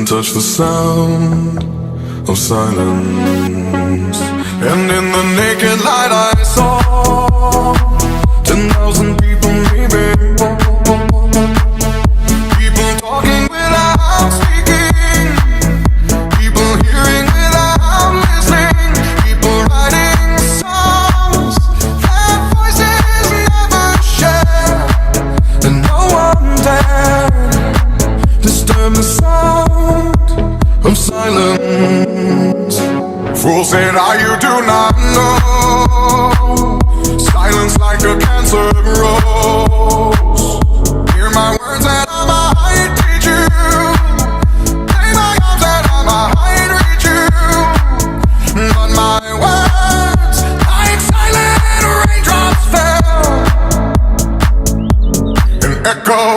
couldn't touch the sound of silence. And in the naked light I saw 10,000 people maybe, people talking without speaking, people hearing without listening, people writing songs that voices never share, and no one dared disturb the sound of silence. Fool said, you do not know. Silence like a cancer grows.